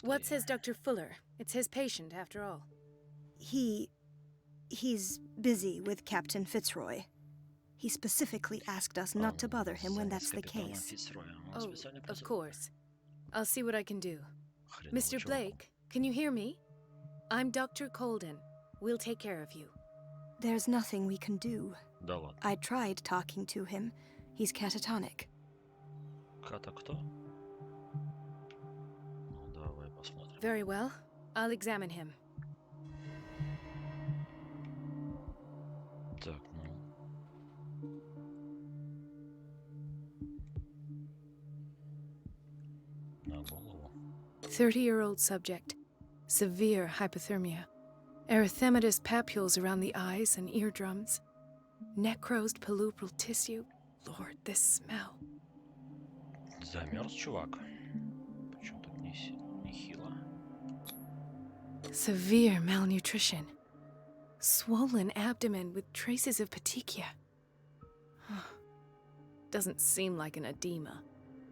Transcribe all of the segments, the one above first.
What says Dr. Fuller? It's his patient, after all. He's busy with Captain Fitzroy. He specifically asked us not to bother him when that's the case. Oh, of course. I'll see what I can do. Mr. Blake, can you hear me? I'm Dr. Colden. We'll take care of you. There's nothing we can do. Да ладно. I tried talking to him. He's catatonic. Ката кто? Ну, давай посмотрим. Very well. I'll examine him. Так, ну. На голову. 30-year-old subject. Severe hypothermia. Erythematous papules around the eyes and eardrums. Necrosed palpebral tissue. Lord, this smell. Замерз чувак. Почему так нехило? Severe malnutrition. Swollen abdomen with traces of petechia. Doesn't seem like an edema.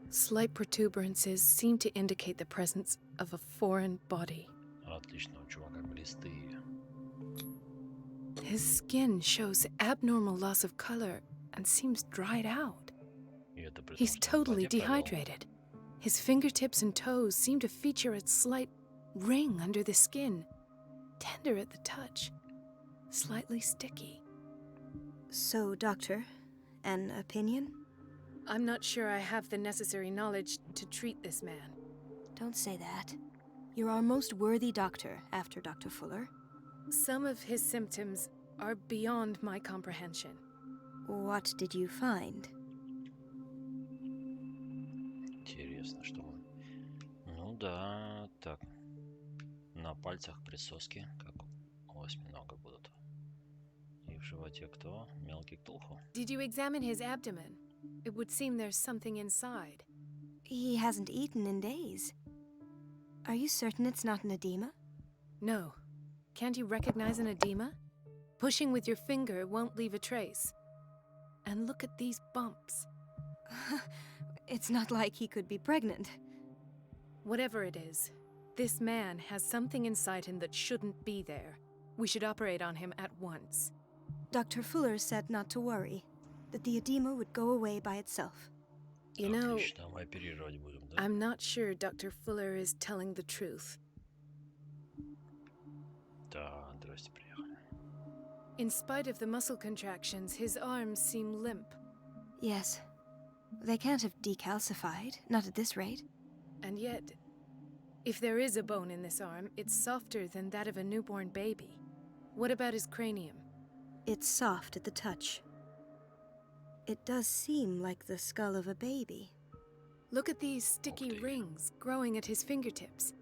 Slight protuberances seem to indicate the presence of a foreign body. Отлично, у чувака глисты. His skin shows abnormal loss of color and seems dried out. И это при том, He's что он в totally воде провел. dehydrated. His fingertips and toes seem to feature a slight ring under the skin, tender at the touch, slightly sticky. So, doctor, an opinion? I'm not sure I have the necessary knowledge to treat this man. Don't say that. You're our most worthy doctor after Dr. Fuller. Some of his symptoms are beyond my comprehension. What did you find? Интересно, что он... Ну да, так. На пальцах присоски, как у осьминога будут. И в животе кто? Мелкий ктулху? Did you examine his abdomen? It would seem there's something inside. He hasn't eaten in days. Are you certain it's not an edema? No. Can't you recognize an edema? Pushing with your finger won't leave a trace. And look at these bumps. It's not like he could be pregnant. Whatever it is, this man has something inside him that shouldn't be there. We should operate on him at once. Dr. Fuller said not to worry, that the edema would go away by itself. You know, Отлично, мы оперировать будем, да? I'm not sure Dr. Fuller is telling the truth. Да, здрасте, приехали. In spite of the muscle contractions, his arms seem limp. Yes. They can't have decalcified, not at this rate. And yet, if there is a bone in this arm, it's softer than that of a newborn baby. What about his cranium? It's soft at the touch. It does seem like the skull of a baby. Look at these sticky Okay. rings growing at his fingertips.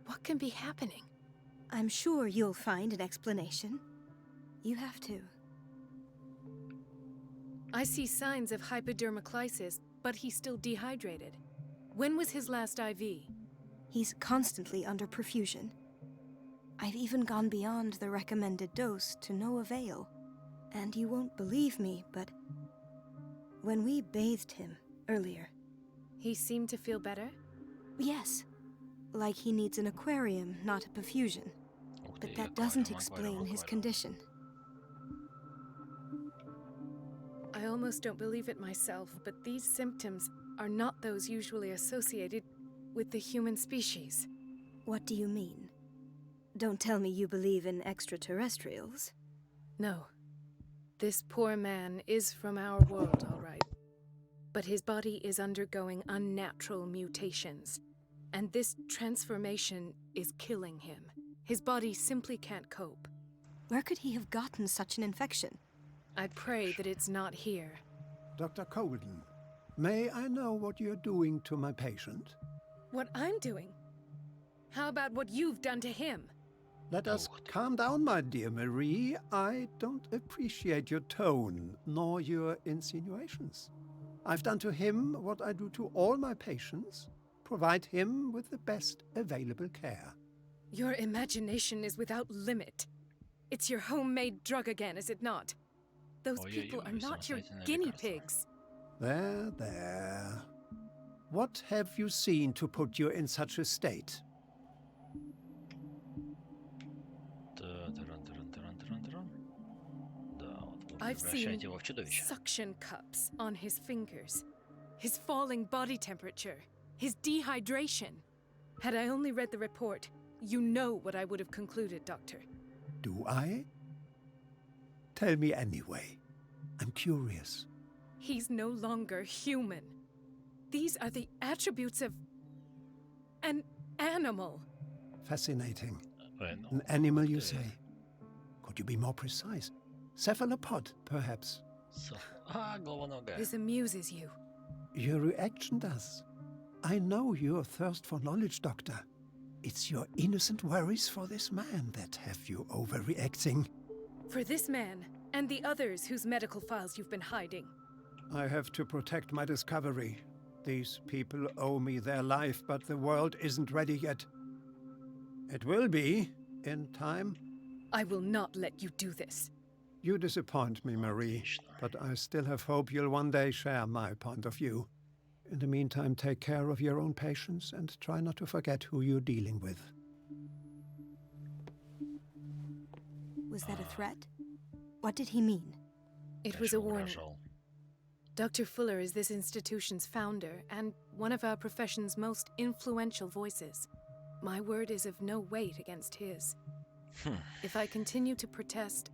What can be happening? I'm sure you'll find an explanation. You have to. I see signs of hypodermoclysis, but he's still dehydrated. When was his last IV? He's constantly under perfusion. I've even gone beyond the recommended dose to no avail. And you won't believe me, but when we bathed him earlier, He seemed to feel better? yes, like he needs an aquarium, not a perfusion. Ух ты, But и that doesn't аквариум, explain his аквариум. condition. I almost don't believe it myself, but these symptoms are not those usually associated with the human species. What do you mean? Don't tell me you believe in extraterrestrials. No. This poor man is from our world, all right. But his body is undergoing unnatural mutations, and this transformation is killing him. His body simply can't cope. Where could he have gotten such an infection? I pray that it's not here. Dr. Colden, may I know what you're doing to my patient? What I'm doing? How about what you've done to him? Let us calm down, my dear Marie. I don't appreciate your tone, nor your insinuations. I've done to him what I do to all my patients, provide him with the best available care. Your imagination is without limit. It's your homemade drug again, is it not? Those people are not your guinea pigs. There, there. What have you seen to put you in such a state? I've seen Превращает его в чудовище. suction cups on his fingers, his falling body temperature, his dehydration. Had I only read the report, you know what I would have concluded, Doctor. Do I? Tell me anyway. I'm curious. He's no longer human. These are the attributes of an animal. Fascinating. Ну, An animal, you say? Could you be more precise? Cephalopod, perhaps? головоногая. This amuses you. Your reaction does. I know your thirst for knowledge, Doctor. It's your innocent worries for this man that have you overreacting. For this man, and the others whose medical files you've been hiding. I have to protect my discovery. These people owe me their life, but the world isn't ready yet. It will be, in time. I will not let you do this. You disappoint me, Marie, but I still have hope you'll one day share my point of view. In the meantime, take care of your own patients and try not to forget who you're dealing with. Was that a threat? What did he mean? It was a warning. Угрожал. Dr. Fuller is this institution's founder and one of our profession's most influential voices. My word is of no weight against his. If I continue to protest,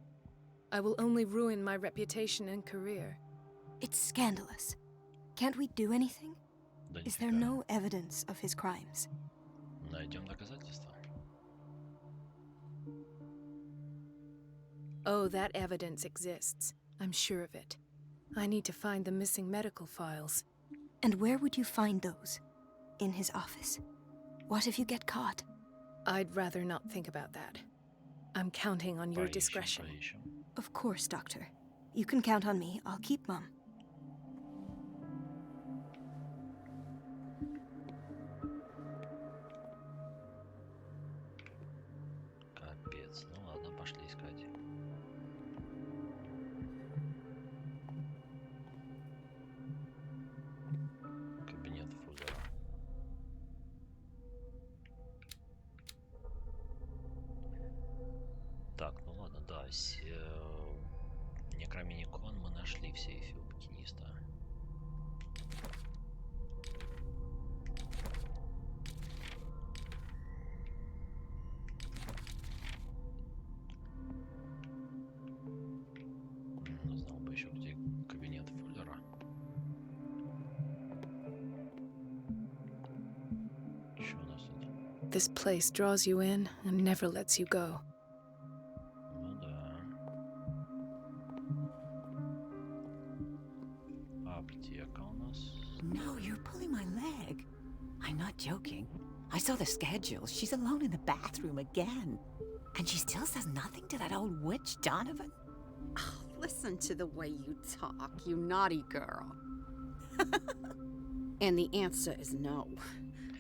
I will only ruin my reputation and career. It's scandalous. Can't we do anything? Да Is there нифига. no evidence of his crimes? Найдем доказательства. Oh, that evidence exists. I'm sure of it. I need to find the missing medical files. And where would you find those? In his office? What if you get caught? I'd rather not think about that. I'm counting on your Поищем, discretion. поищем. Of course, Doctor. You can count on me. I'll keep Mum. Капец. Ну ладно, пошли искать. Кабинет Фуллера. Так, ну ладно, да. Некроминикон мы нашли в сейфе у букиниста. Знал бы еще, где кабинет Фуллера. Что у нас тут? This place draws you in and never lets you go. Ну да. Аптека у нас. No, you're pulling my leg. I'm not joking. I saw the schedule. She's alone in the bathroom again. And she still says nothing to that old witch, Donovan. Oh, listen to the way you talk, you naughty girl. And the answer is no.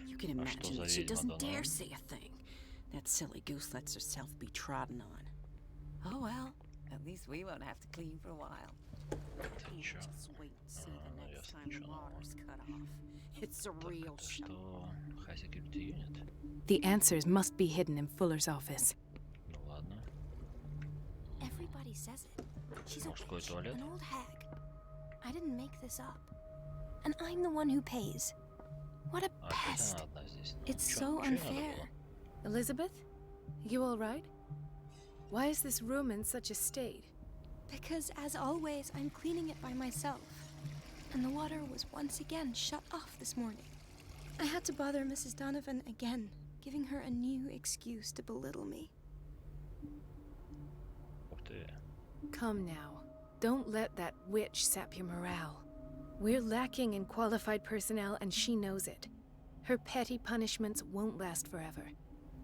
You can А что imagine за that she ведьма, doesn't Донован? dare say a thing. That silly goose lets herself be trodden on. Oh well, at least we won't have to clean for a while. Ты чё? Just wait and see А, the ну next ясно, time the ничего нового. water's cut off. It's a Так, real это show. что? High Security Unit? The answers must be hidden in Fuller's office. Ну ладно. Everybody says it. She's a Мужской witch, туалет? an old hag. I didn't make this up. And I'm the one who pays. What a Опять pest. она одна здесь. Ну, It's чё- so чё ей надо unfair. было? Elizabeth? You all right? Why is this room in such a state? Because, as always, I'm cleaning it by myself. And the water was once again shut off this morning. I had to bother Mrs. Donovan again, giving her a new excuse to belittle me. Ух ты. Come now. Don't let that witch sap your morale. We're lacking in qualified personnel and she knows it. Her petty punishments won't last forever.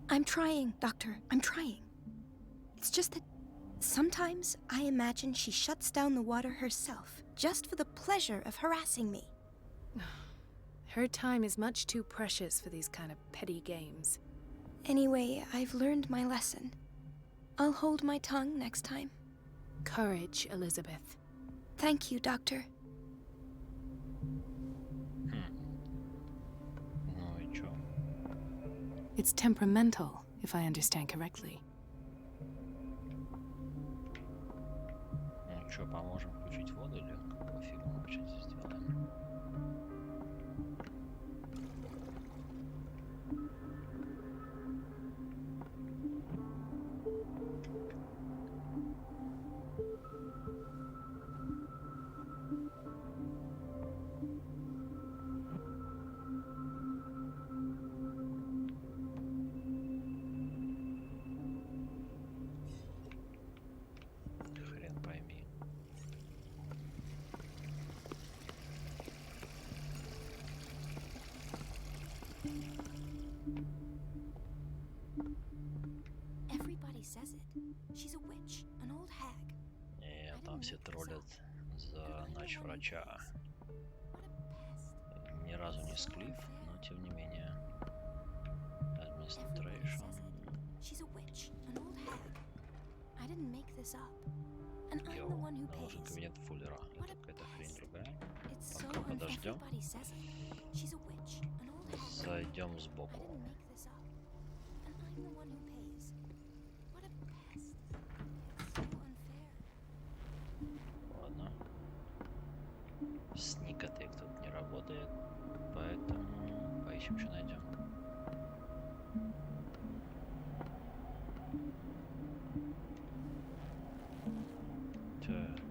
I'm trying, Doctor. I'm trying. It's just that sometimes I imagine she shuts down the water herself, just for the pleasure of harassing me. Her time is much too precious for these kind of petty games. Anyway, I've learned my lesson. I'll hold my tongue next time. Courage, Elizabeth. Thank you, Doctor. Ну и чё? It's temperamental, if I understand correctly. Что, поможем включить воду или какого фига мы вообще здесь делаем? Хрен пойми. Everybody says it. She's a witch, an old hag. Не, там все троллят за ночь врача. Ни разу не склив, но тем не менее. Administration. She's a witch, an old hag. I didn't make this up. And I'm the Йоу, one who нам нужен pays. кабинет Фуллера. What Это a какая-то хрень pest. другая. It's so Пока unfair. подождем. Everybody says it. She's a witch, an old hag. Зайдем I сбоку. didn't make this up. And I'm the one who pays. What a pest. It's so unfair. Ладно. Сникотек тут не работает, поэтому поищем, что найдем. Так.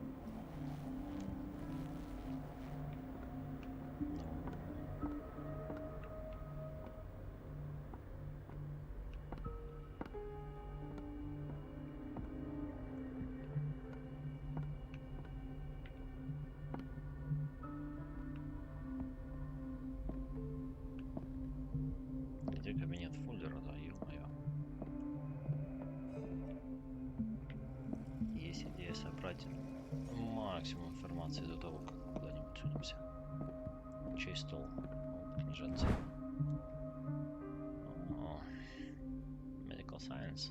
Где кабинет Фуллера, да, ё-моё. Есть идея собрать максимум информации до того, как куда-нибудь сунемся. Чей стол? Вот, лежат. О, Medical Science.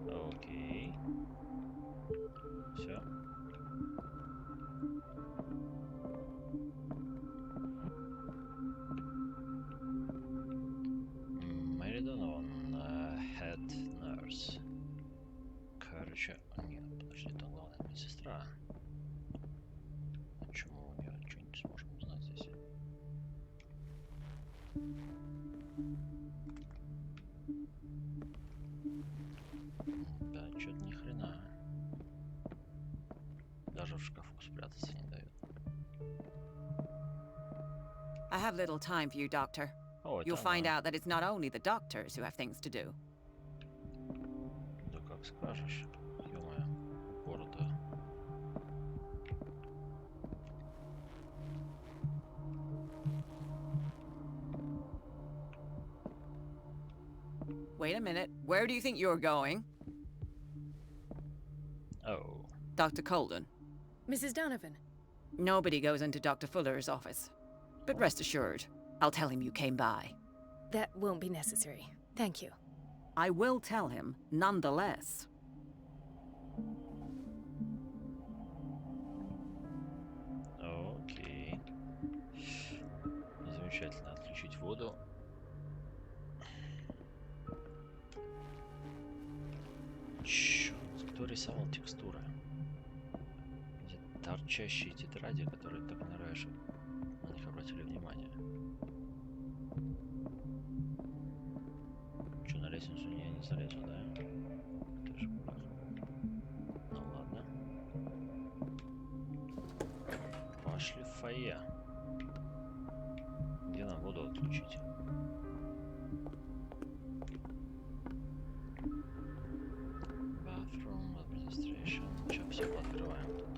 Окей. Все. Мэри Донован, head nurse. Короче, нет, подожди, там главная медсестра. Почему у нее что-нибудь сможем узнать здесь? Да, что-то ни хрена. Даже в шкафу спрятаться не дают. I have little time for you, Doctor. О, это You'll find она. out that it's not only the doctors who have things to do. Да как скажешь. Ё-моё, упорото. Wait a minute. Where do you think you're going? Oh, Dr. Colden. Mrs. Donovan, Nobody goes into Dr. Fuller's office. But rest assured, I'll tell him you came by. that won't be necessary. Thank you. I will tell him, nonetheless. окей. Замечательно. Отключить воду. Чёрт, кто рисовал текстуры? Эти торчащие тетради, которые так нравишь, чтобы на них обратили внимание. Чё, на лестницу я не залезу, да? Ты же прав. Ну ладно. Пошли в фойе. Где нам воду отключить? Bathroom, administration. Сейчас все пооткрываем тут.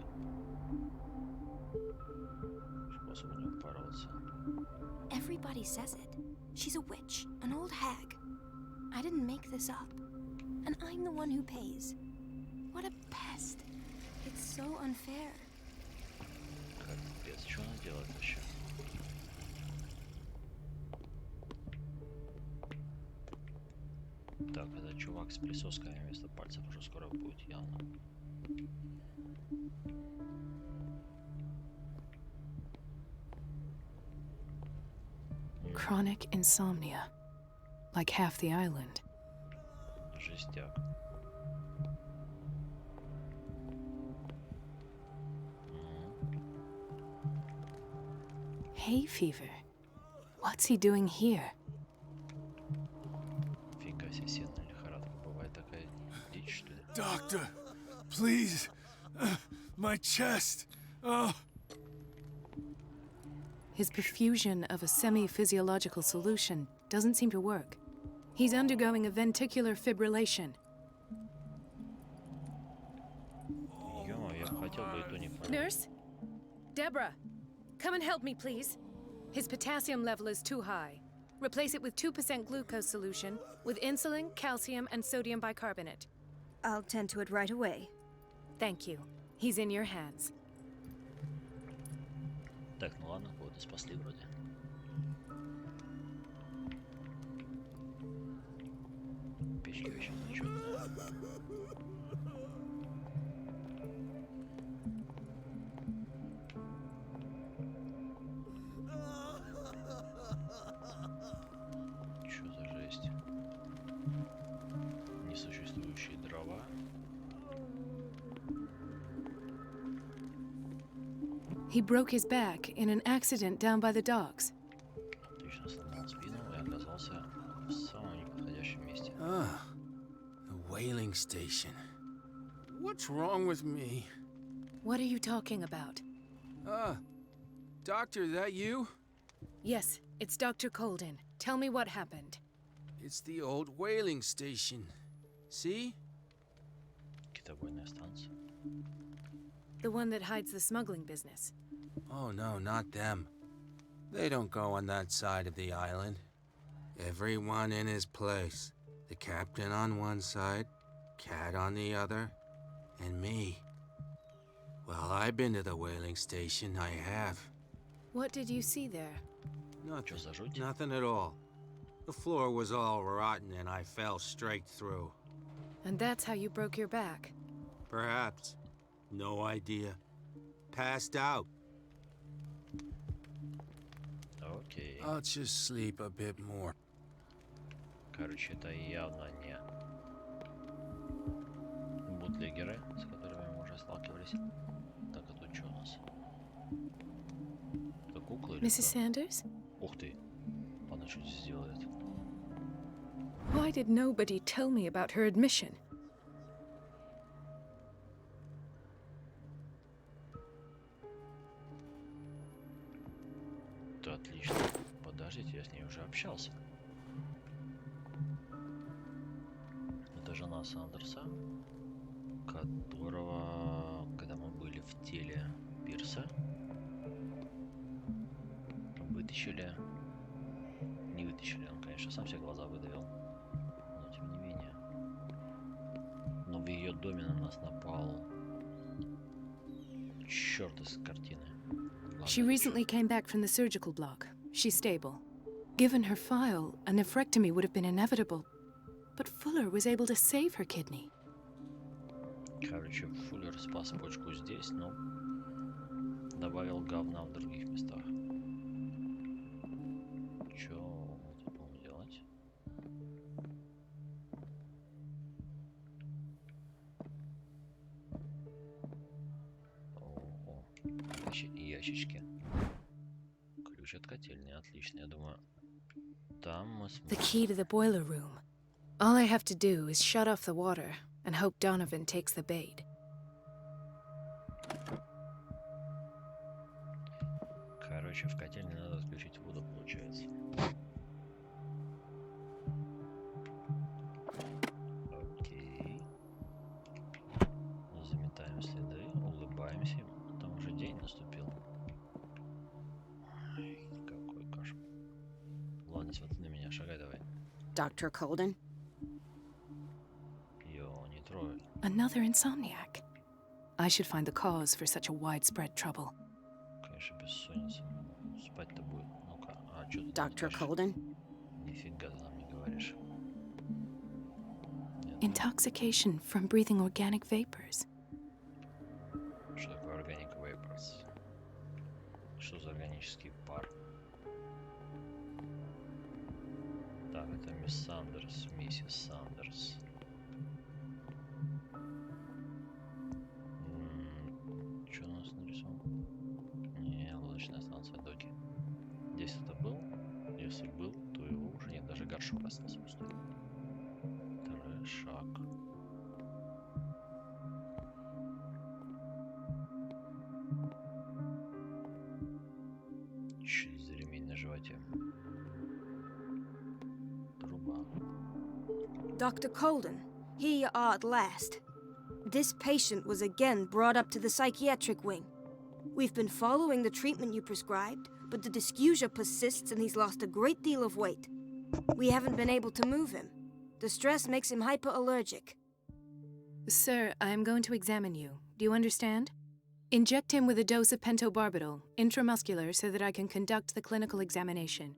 Способ не упороться. Everybody says it. She's a witch, an old hag. I didn't make this up. And I'm the one who pays. What a pest. It's so unfair. Капец, что она делает вообще? Так, это чувак с присосками вместо пальцев уже скоро будет явно. Chronic insomnia. Like half the island. Жестяк. hay fever. What's he doing here? Фига себе, сенная лихорадка. Бывает такая дичь, что ли? Doctor, please. My chest. Oh. His perfusion of a semi-physiological solution doesn't seem to work. He's undergoing a ventricular fibrillation. Ё, я хотел бы и то не понять. Nurse? Deborah, come and help me, please. His potassium level is too high. Replace it with 2% glucose solution with insulin, calcium, and sodium bicarbonate. I'll tend to it right away. Thank you. He's in your hands. Так, ну ладно, кого-то спасли вроде. Печки вообще зачетная. Чё за жесть? Несуществующие дрова. He broke his back in an accident down by the docks. Отлично сломал спину и оказался в самом неподходящем месте. Ah, the whaling station. What's wrong with me? What are you talking about? Doctor, that you? Yes, it's Dr. Colden. Tell me what happened. It's the old whaling station. See? Китобойная станция. The one that hides the smuggling business. Oh, no, not them. They don't go on that side of the island. Everyone in his place. The captain on one side, Cat on the other, and me. Well, I've been to the whaling station, I have. What did you see there? Nothing. Чё за жуть? Nothing at all. The floor was all rotten and I fell straight through. And that's how you broke your back. Perhaps. No idea. Passed out. Окей. I'll just sleep a bit more. Короче, это явно не бутлегеры, с которыми мы уже сталкивались. Так, а тут что у нас? Это кукла или Mrs. кто? Sanders? Ух ты! Она что здесь делает? Why did nobody tell me about her admission? Да отлично. Подождите, я с ней уже общался. Это жена Сандерса, которого, когда мы были в теле Пирса, вытащили. Не вытащили, он, конечно, сам себе глаза выдавил. Но тем не менее. Но в ее доме на нас напал черт из картины. She recently came back from the surgical block. She's stable. Given her file, a nephrectomy would have been inevitable. But Fuller was able to save her kidney. Короче, Фуллер спас почку здесь, но добавил говна в других местах. Чё мы тут будем делать? О, ящички. Ключ от котельни, отлично. Я думаю, там мы The сможем... key to the boiler room. All I have to do is shut off the water and hope Donovan takes the bait. Короче, в котельне надо отключить воду, получается. Окей. Заметаем следы, улыбаемся. Там уже день наступил. Ой, какой кошмар. Ладно, смотри на меня, шагай давай. Dr. Colden? Йо, не трогай. Another insomniac. I should find the cause for such a widespread trouble. Конечно, бессонница. Спать-то будет. Ну-ка, а что ты Dr. делаешь? Colden? Нифига ты нам не говоришь. Нет, Intoxication from breathing organic vapors. что такое organic vapors? Что за органический пар? Так, это мисс Сандерс, миссис Сандерс. Что у нас нарисовано? Не, лодочная станция доки. Если был, то его уже нет, даже горшок остался пустой. Трешак. Чуть за ремень на животе. Труба. Dr. Colden, here you are at last. This patient was again brought up to the psychiatric wing. We've been following the treatment you prescribed, but the dysgeusia persists and he's lost a great deal of weight. We haven't been able to move him. The stress makes him hyperallergic. Sir, I am going to examine you. Do you understand? Inject him with a dose of pentobarbital, intramuscular, so that I can conduct the clinical examination.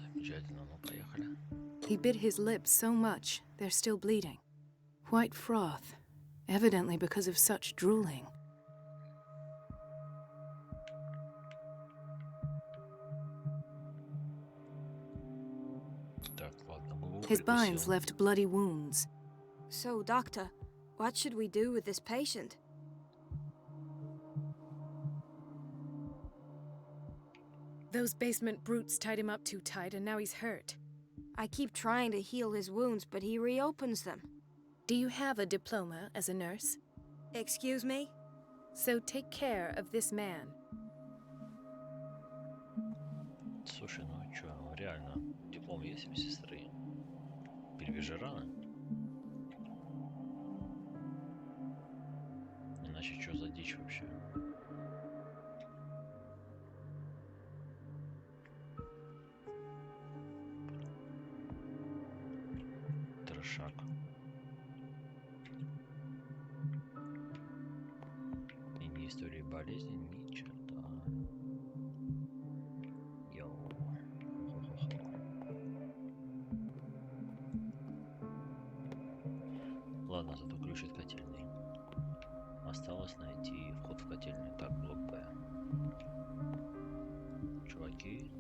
Замечательно, ну поехали. He bit his lips so much, they're still bleeding. White froth, evidently because of such drooling. Так, ладно, губу His binds прикусил. left bloody wounds. So, Doctor, what should we do with this patient? Those basement brutes tied him up too tight, and now he's hurt. I keep trying to heal his wounds, but he reopens them. Do you have a diploma as a nurse? Excuse me? So take care of this man. Слушай, ну чё, реально, диплом есть у сестры? Перевяжи раны. Иначе что за дичь вообще? Трешак. И не истории болезни, ни черта. Йоу. Хо-хо-хо. Ладно, зато ключ от котельной. Осталось найти вход в котельную. Так, блок Б. Чуваки.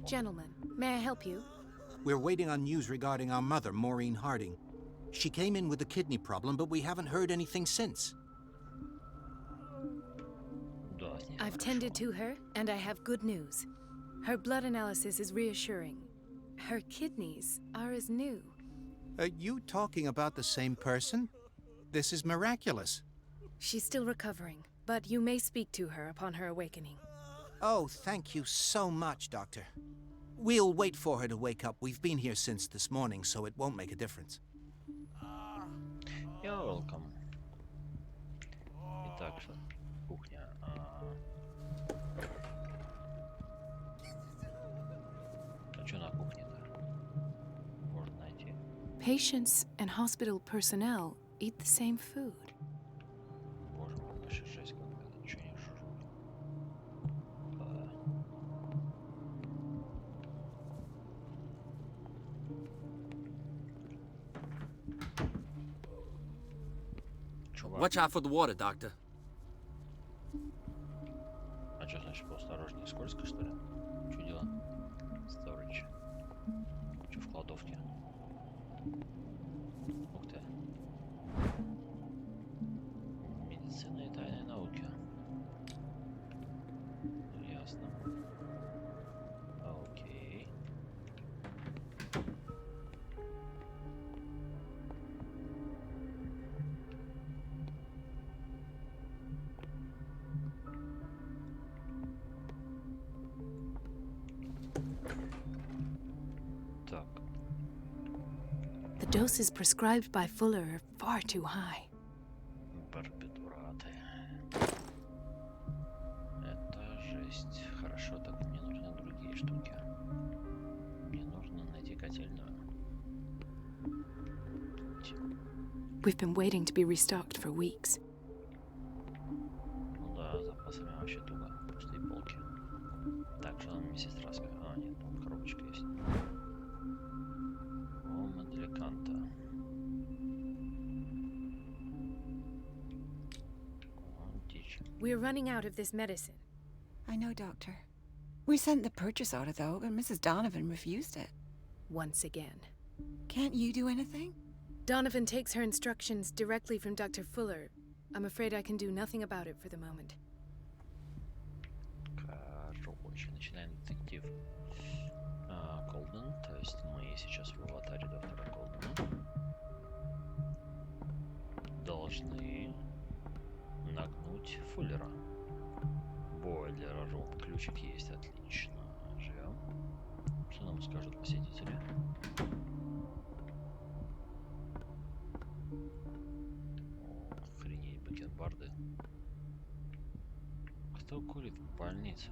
Gentlemen, may I help you? We're waiting on news regarding our mother, Maureen Harding. She came in with a kidney problem, but we haven't heard anything since. Да, с ней I've хорошо. tended to her, and I have good news. Her blood analysis is reassuring. Her kidneys are as new. Are you talking about the same person? This is miraculous. She's still recovering, but you may speak to her upon her awakening. Oh, thank you so much, Doctor. We'll wait for her to wake up. We've been here since this morning, so it won't make a difference. You're welcome. Итак, что? Кухня. А что на кухне-то? Можно найти. Patients and hospital personnel eat the same food. Боже мой, вообще жесть какая-то. Ничего не жрут. Чувак. Watch out for the water, Doctor. А что значит поосторожнее? Скользко, что ли? Что дело? Storage. Что в кладовке? Ух ты. Медицина и тайные науки. Ясно. Окей. Так. The doses prescribed by Fuller are far too high. Барбитураты. Это жесть. Хорошо, так мне нужны другие штуки. Мне нужно найти котельную. We've been waiting to be restocked for weeks. Ну да, с запасами вообще туго. Пустые полки. Так, что нам медсестра сказала? А, нет, там коробочка есть. Ома для канта. Дичь. We're running out of this medicine. I know, Doctor. We sent the purchase order, though, and Mrs. Donovan refused it. Once again. Can't you do anything? Donovan takes her instructions directly from Dr. Fuller. I'm afraid I can do nothing about it for the moment. короче, начинаем детектив Колден. То есть мы сейчас в аватаре доктора Колдена. Должны нагнуть Фуллера. Бойлер рум. Ключик есть, отлично. Живем. Что нам скажут посетители? О, охренеть, бакенбарды. Кто курит в больнице?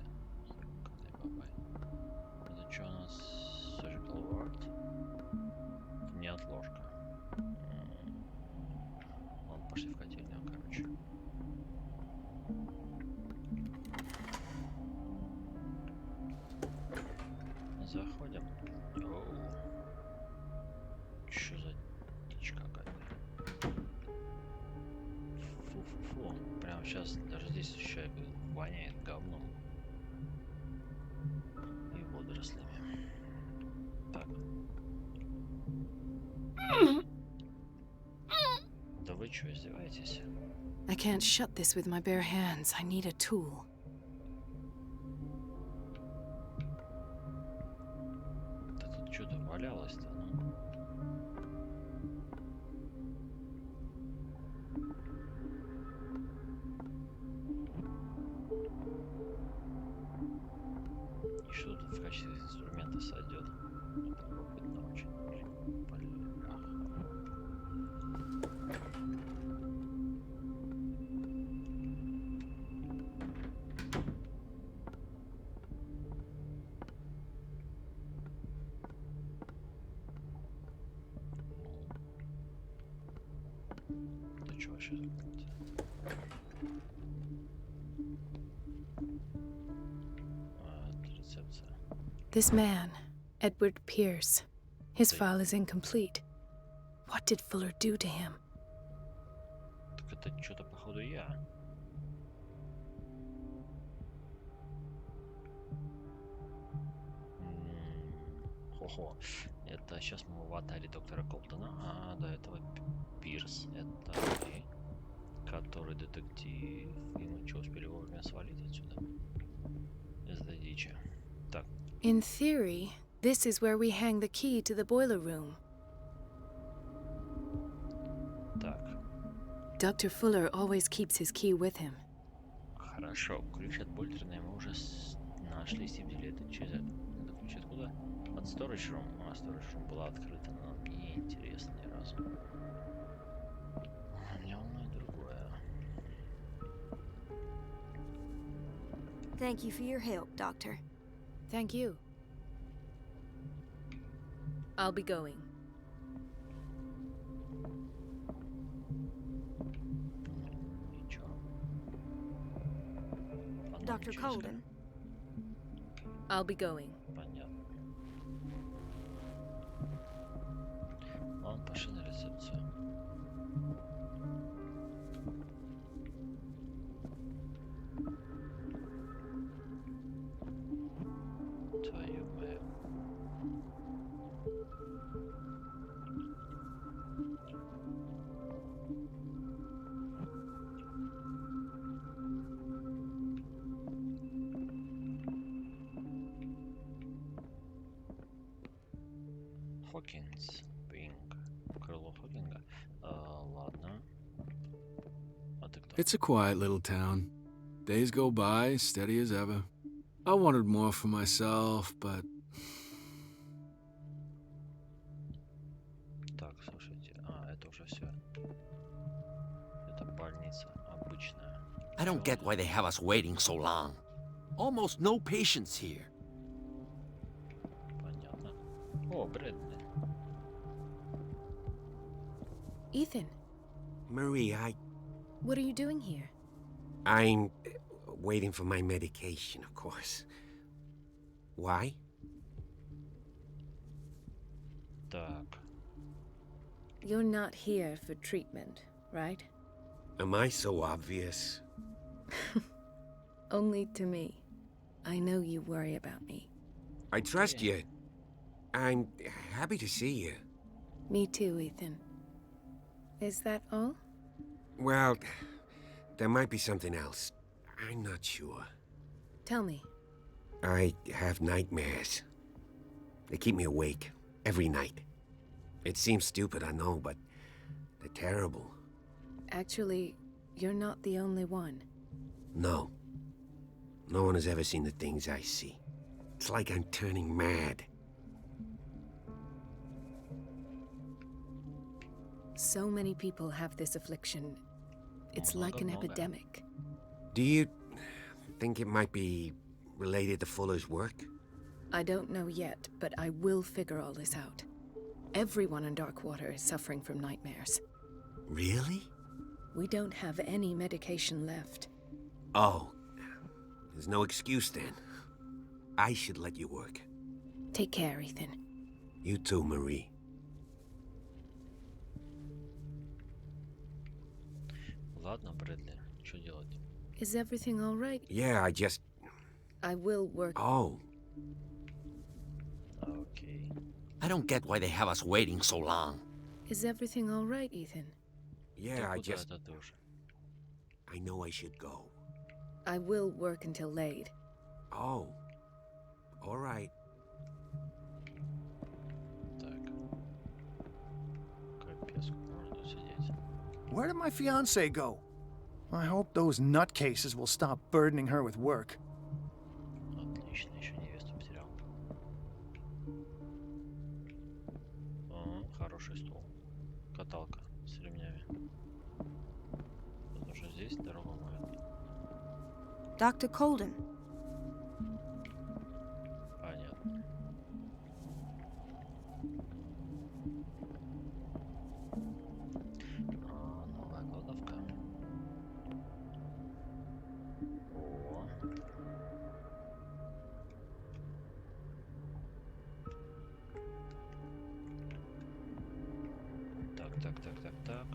Ёкарный бабай. Это что у нас? Surgical ward? Неотложка. Ладно, пошли в котельную, короче. Заходим. Оу. Чё за дичь какая-то? Фу-фу-фу. Прямо сейчас даже здесь ощущаю, как воняет говном. И водорослями. Так. Да вы чё, издеваетесь? I can't shut this with my bare hands. I need a tool. Да тут что-то валялось-то, ну. И что тут в качестве инструмента сойдет? Это любопытно очень. Бляха. Да что вообще такое-то? Это рецепция. This man, Edward Pierce. His file is incomplete. What did Fuller do to him? Так это что-то походу я. Хо-хо. Это сейчас мы в аватаре доктора Колтона, а до этого Пирс. Это мы, который детектив. И мы что, успели вовремя свалить отсюда? Из-за дичи. Так, In theory, this is where we hang the key to the boiler room. так. Dr. Fuller always keeps his key with him. Хорошо. Ключ от бойлерной мы уже нашли. Сибили это через... Это ключ откуда? От Storage Room. А, Storage Room была открыта, но нам не интересно ни разу. Меня волнует другое. Thank you for your help, Doctor. Thank you. I'll be going. Ничего. Оно Dr. ничего не Colden. I'll be going. Понятно. Ладно, пошли на рецепцию. Твою мою. Хокинс. Пинг. Крыло Хокинга. Ладно. А ты кто? It's a quiet little town. Days go by, steady as ever. I wanted more for myself, but Так, слушайте. Это уже все. Это больница обычная. I don't get why they have us waiting so long. Almost no patients here. Понятно. О, Брэдли. Ethan, Marie, what are you doing here? I'm waiting for my medication, of course. Why? Так. You're not here for treatment, right? Am I so obvious? Only to me. I know you worry about me. I trust you. I'm happy to see you. Me too, Ethan. Is that all? Well, there might be something else. I'm not sure. Tell me. I have nightmares. They keep me awake every night. It seems stupid, I know, but they're terrible. Actually, you're not the only one. No. No one has ever seen the things I see. It's like I'm turning mad. So many people have this affliction. It's like an epidemic. Do you think it might be related to Fuller's work? I don't know yet, but I will figure all this out. Everyone in Darkwater is suffering from nightmares. Really? We don't have any medication left. Oh. There's no excuse then. I should let you work. Take care, Ethan. You too, Marie. Ладно, Брэдли, что делать? Is everything all right? Yeah, I just... I will work. Oh. Окей. I don't get why they have us waiting so long. Is everything all right, Ethan? Yeah, I Куда just... это ты уже? I know I should go. I will work until late. Oh. All right. Так. Капец, как можно тут сидеть. Where did my fiancée go? I hope those nutcases will stop burdening her with work. Отлично, еще невесту потерял. О, хороший стул. Каталка с ремнями. Потому что здесь дорога моет. Dr. Colden. Понятно. Новая кладовка. О. Так.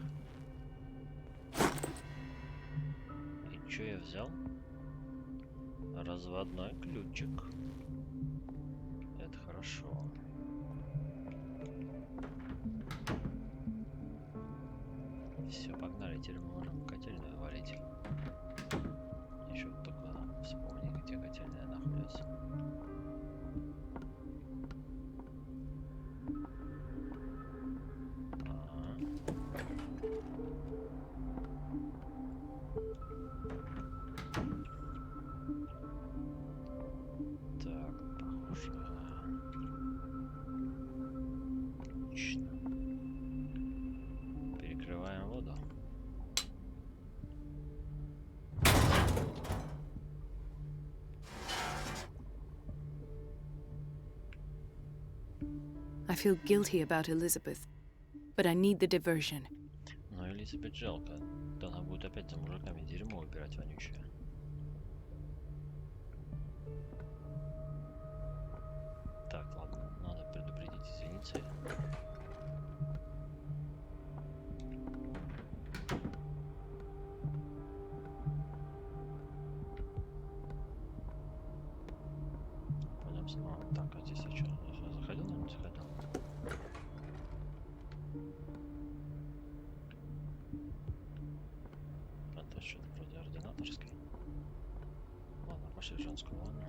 И что я взял? Разводной ключик. Это хорошо. Все, погнали. Теперь мы можем котельную варить. Еще только вспомни, где котельная находится. Так, похоже. Отлично. Перекрываем воду. I feel guilty about Elizabeth, but I need the diversion. Но Элизабет жалко. Да она будет опять за мужиками дерьмо убирать вонючее. Так, ладно, надо предупредить, извиниться. Пойдем снова. Так, а здесь я что? Заходил, наверное, заходил. Это что-то вроде ординаторской. Ладно, пошли в женскую ванну.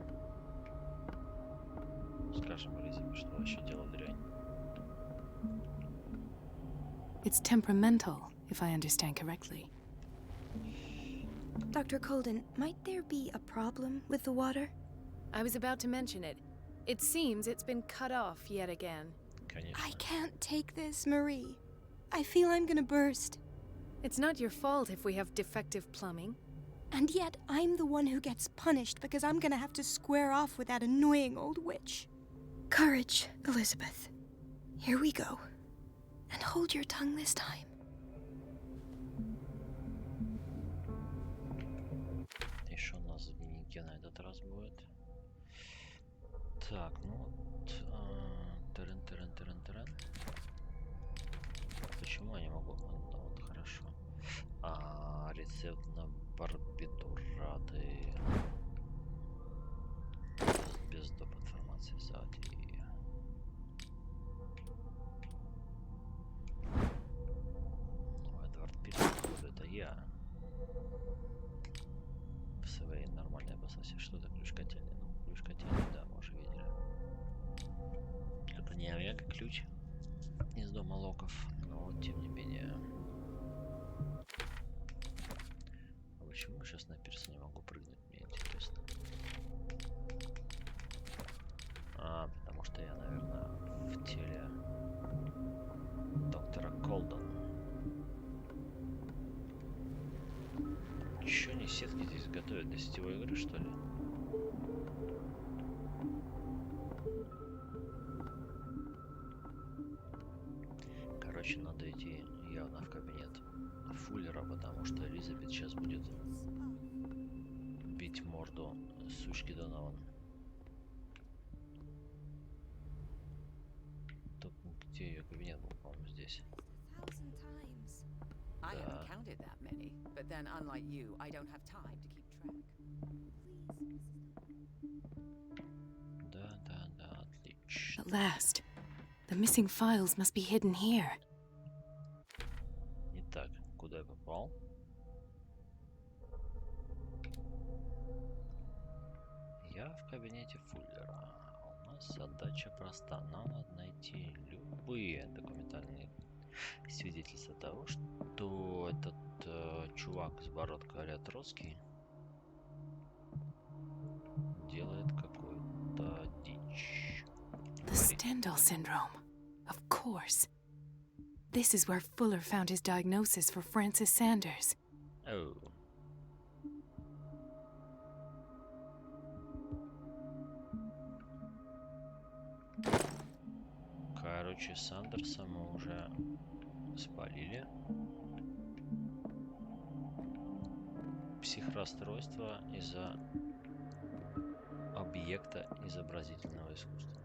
Скажем Элизабет, что вообще дело дрянь. It's temperamental, if I understand correctly. Dr. Colden, might there be a problem with the water? I was about to mention it. It seems it's been cut off yet again. Конечно. I can't take this, Marie. I feel I'm gonna burst. It's not your fault if we have defective plumbing. And yet, I'm the one who gets punished because I'm gonna have to square off with that annoying old witch. Courage, Elizabeth. Here we go. And hold your tongue this time. Еще у нас в дневнике на этот раз будет. Так, ну вот. Терен. Почему я не могу? Вот хорошо. Рецепт на барбитураты. Без доп. Информации сзади. Ну, Эдвард Пирс, походу, это я. В своей нормальной обосновании. Что это ключ котельный? Ну, ключ котельный. сетки здесь готовят для сетевой игры, что ли? Короче, надо идти явно в кабинет Фуллера, потому что Элизабет сейчас будет бить морду сучки Донован. Тут где ее кабинет был, по-моему, здесь. I haven't counted that many, but then, unlike you, I don't have time to keep track. Да, отлично. At last. The missing files must be hidden here. Итак, куда я попал? Я в кабинете Фуллера. У нас задача проста. Нам надо найти любые документальные свидетельства того, что этот чувак с бородкой а-ля Троцкий делает какую-то дичь. The Stendhal syndrome. Of course. This is where Fuller found his diagnosis for Francis Sanders. Oh. Короче, Сандерса мы уже спалили. Психрасстройство из-за объекта изобразительного искусства.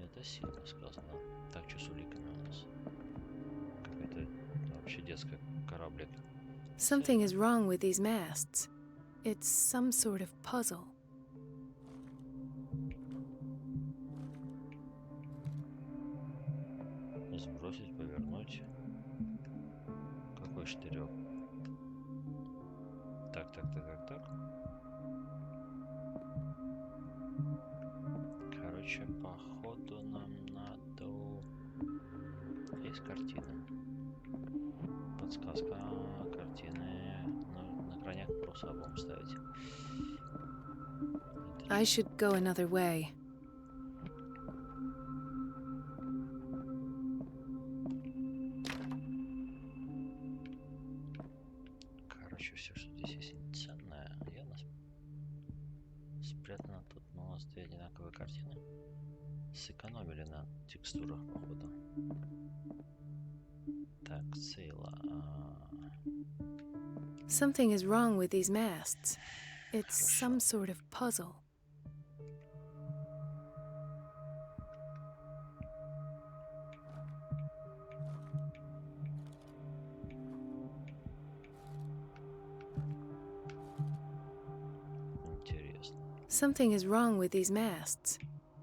Это сильно сказано. Так, что с уликами у нас? Какой-то вообще детский кораблик. Something is wrong with these masts. It's some sort of puzzle. Сбросить, повернуть. Какой штырек? Так. Короче, походу нам надо... Есть картина. Подсказка картины. На крайняк просто обум ставить. I should go another way. Короче, все, что здесь есть ценное, явно спрятано тут. Но у нас две одинаковые картины. Сэкономили на текстурах, походу. Так, Сейла. Something is wrong with these masts. It's some sort of puzzle. Интересно. Something is wrong with these masts.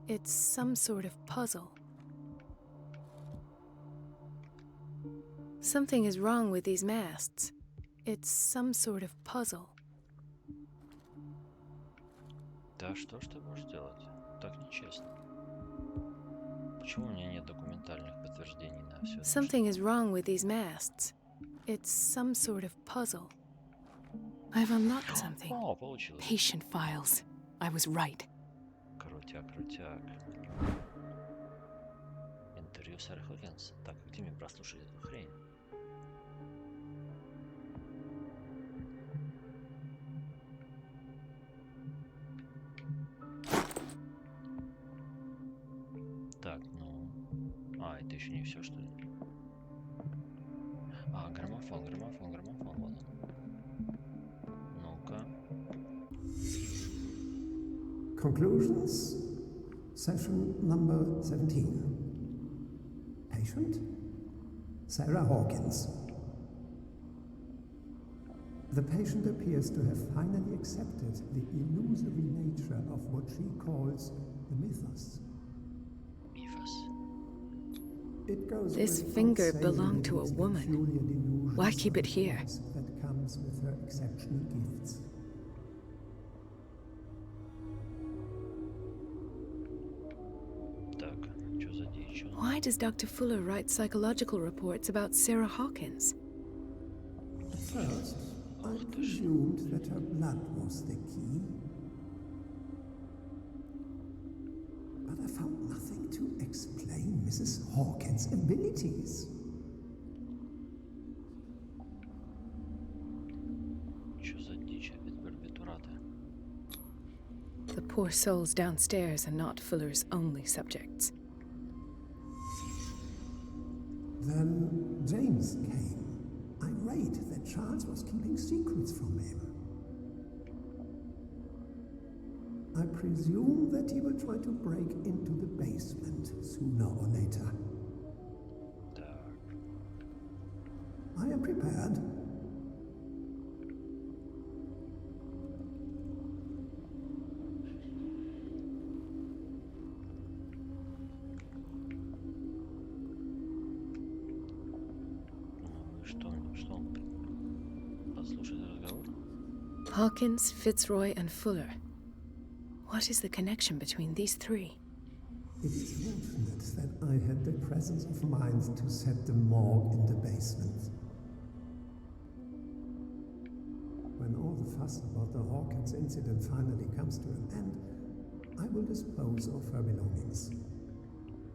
It's some sort of puzzle. Something is wrong with these masts. It's some sort of puzzle. Да что ж ты будешь делать? Так нечестно. Почему у меня нет документальных подтверждений на все это? Something is wrong with these masts. It's some sort of puzzle. I've unlocked something. О, получилось. Patient files. I was right. Крутяк. Интервью Сары Хокинс. Так, где мне прослушать эту хрень? Так, ну... это еще не все, что ли? Граммофон, вот он. Ну-ка. Conclusions, session number 17. Patient, Sarah Hawkins. The patient appears to have finally accepted the illusory nature of what she calls the mythos. This finger belonged to a woman. Why keep it here? That comes with her exceptional gifts. Так, что за дичь? Why does Dr. Fuller write psychological reports about Sarah Hawkins? First, I presumed that her blood was the key. But I found nothing to explain Mrs. Hawkins' abilities. Что за дичь? poor souls downstairs are not Fuller's only subjects. Then James came, irate that Charles was keeping secrets from him. I presume that he will try to break into the basement sooner or later. I am prepared. Hawkins, Fitzroy, and Fuller. What is the connection between these three? It is fortunate that I had the presence of mind to set the morgue in the basement. When all the fuss about the Hawkins incident finally comes to an end, I will dispose of her belongings.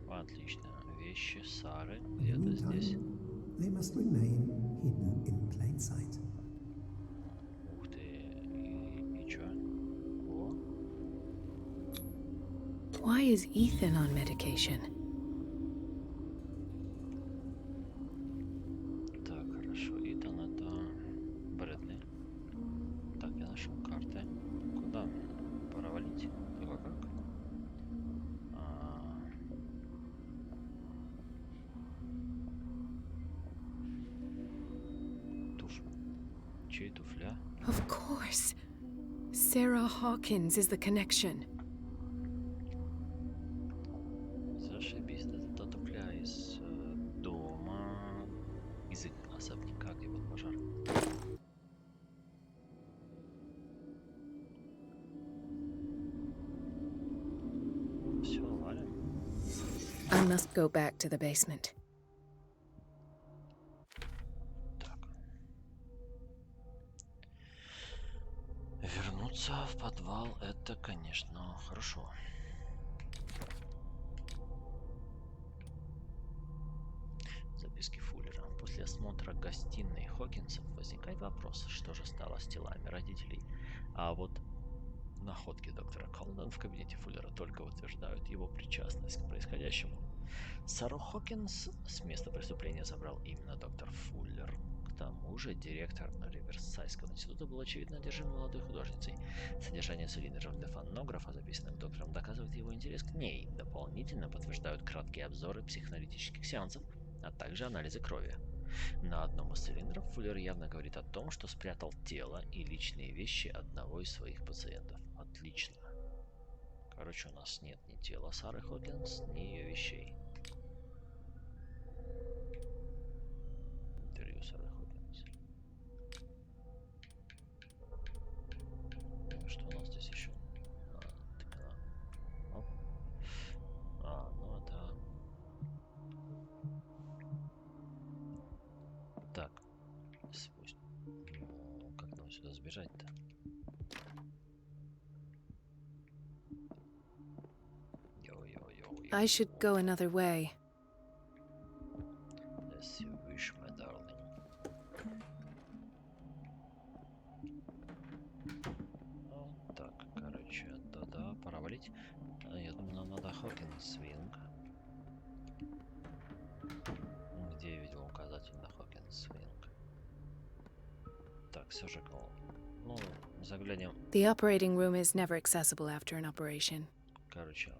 Отлично. Вещи Сары где-то здесь. They must remain hidden in plain sight. Ух ты. И чё? О. Why is Ethan on medication? Так, хорошо. Итан это Брэдли. Так, я нашел карты. Куда мне? Пора валить. Только как? Чей туфля? Of course. Sarah Hawkins is the connection. Зашибись, это туфля из дома, из особняка, где был пожар. Все, валим. I must go back to the basement. Вернуться в подвал — это, конечно, хорошо. Записки Фуллера. После осмотра гостиной Хокинсов возникает вопрос, что же стало с телами родителей. А вот находки доктора Колден в кабинете Фуллера только утверждают его причастность к происходящему. Сару Хокинс с места преступления забрал именно доктор Фуллер. К тому же директор Риверсайдского института был очевидно одержим молодой художницей. Содержание цилиндров для фонографа, записанных доктором, доказывает его интерес к ней. Дополнительно подтверждают краткие обзоры психоаналитических сеансов, а также анализы крови. На одном из цилиндров Фуллер явно говорит о том, что спрятал тело и личные вещи одного из своих пациентов. Отлично. Короче, у нас нет ни тела Сары Хокинс, ни ее вещей. Интервью Сары Хокинс. Что у нас здесь еще? Ну это... Так. Спусть. Ну, как нам сюда сбежать-то? I should go another way. As you wish, my darling. Ну, так, короче, да, пора валить. Я думаю, нам надо Хокинс Свинг. Где я видел указатель на Хокинс Свинг? Так, surgical. Ну, заглянем. The operating room is never accessible after an operation. Короче,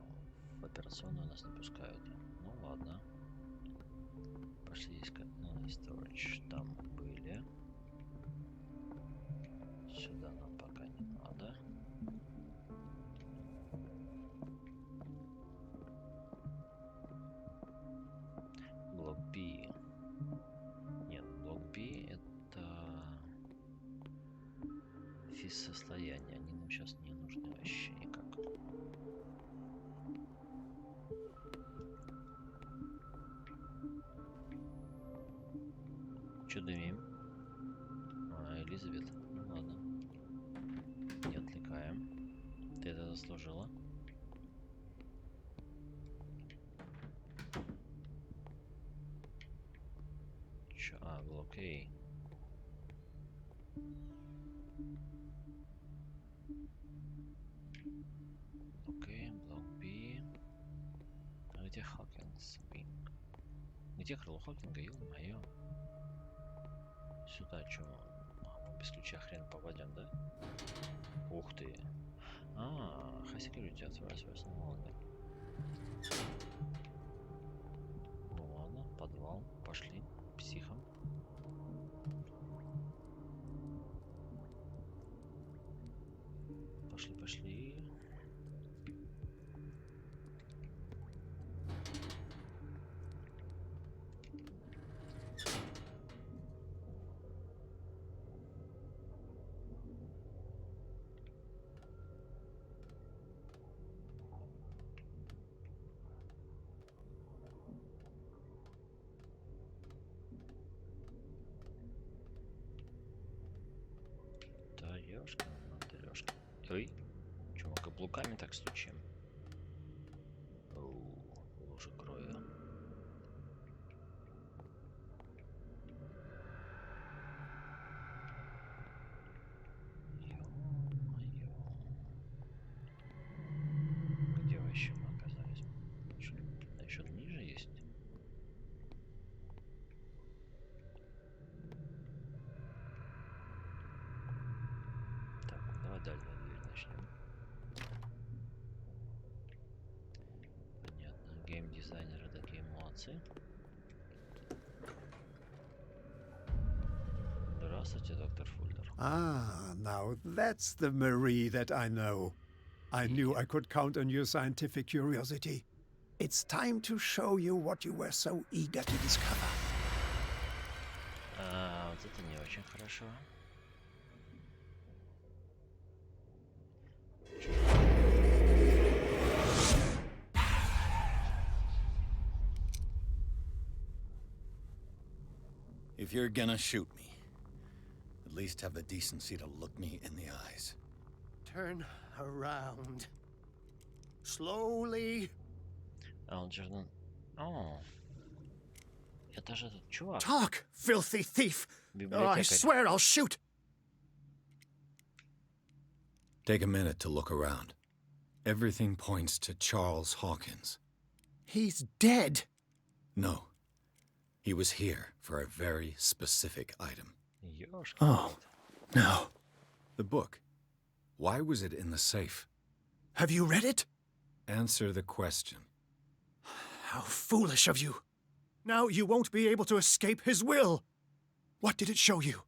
в операционную нас не пускают. Ну ладно. Пошли искать. Storage. Там были. Сюда нам пока не надо. Блок B. Нет, блок B это физ-состояние. Они нам сейчас не нужны вообще никак. Чё дымим? Элизабет. Ну ладно. Не отвлекаем. Ты это заслужила. Чё? Блок A. Где Хокинс? Где крыло Хокинга? Ё-моё. Сюда чего? Мы без ключа хрен попадем, да? Ух ты. High security authorized. Ну ладно. Ну ладно, подвал. Пошли. Психом. Пошли. Тарешка, матрешка. Ой, чего мы каблуками так стучим? Лужа крови. Ё-моё. Где вообще мы оказались? Еще ниже есть? Так, давай дальнюю дверь начнем. Понятно. Геймдизайнеры такие молодцы. Здравствуйте, доктор Фуллер. Ah, now that's the Marie that I know. I knew I could count on your scientific curiosity. It's time to show you what you were so eager to discover. Вот это не очень хорошо. If you're gonna shoot me, at least have the decency to look me in the eyes. Turn around. Slowly. Он же... О, это же этот чувак. Talk, filthy thief! I Библиотекарь. swear I'll shoot! Take a minute to look around. Everything points to Charles Hawkins. He's dead! No. He was here for a very specific item. Oh, no. The book. Why was it in the safe? Have you read it? Answer the question. How foolish of you. Now you won't be able to escape his will. What did it show you?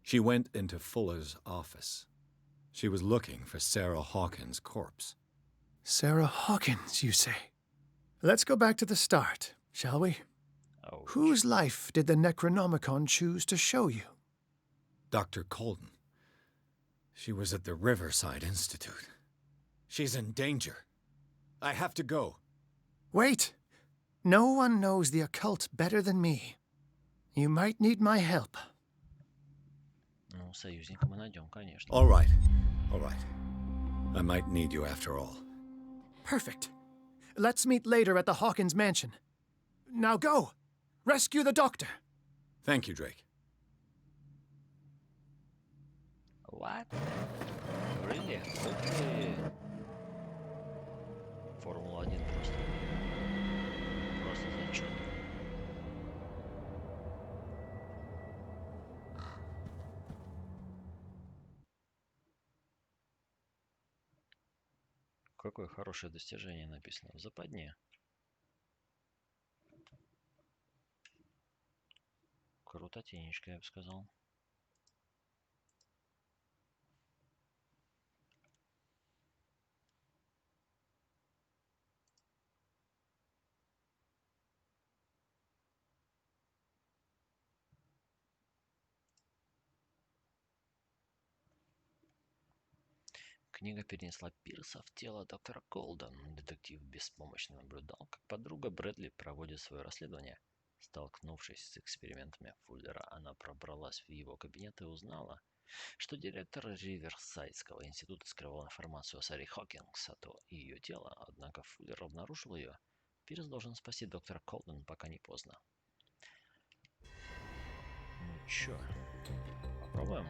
She went into Fuller's office. She was looking for Sarah Hawkins' corpse. Sarah Hawkins, you say? Let's go back to the start, shall we? Oh. Whose life did the Necronomicon choose to show you? Dr. Colden. She was at the Riverside Institute. She's in danger. I have to go. Wait. No one knows the occult better than me. You might need my help. Ну, союзника мы найдем, конечно. All right. I might need you after all. Perfect. Let's meet later at the Hawkins mansion. Now go. Rescue the doctor. Thank you, Drake. What? Really? Ух ты. Формула-1 просто. Просто зачет. Какое хорошее достижение написано в западне. Крутотенечко, я бы сказал. Книга перенесла Пирса в тело доктора Колден. Детектив беспомощно наблюдал, как подруга Брэдли проводит свое расследование. Столкнувшись с экспериментами Фуллера, она пробралась в его кабинет и узнала, что директор Риверсайдского института скрывал информацию о Саре Хокингс, а то и ее тело, однако Фуллер обнаружил ее. Пирс должен спасти доктора Колден, пока не поздно. Ну чё, попробуем?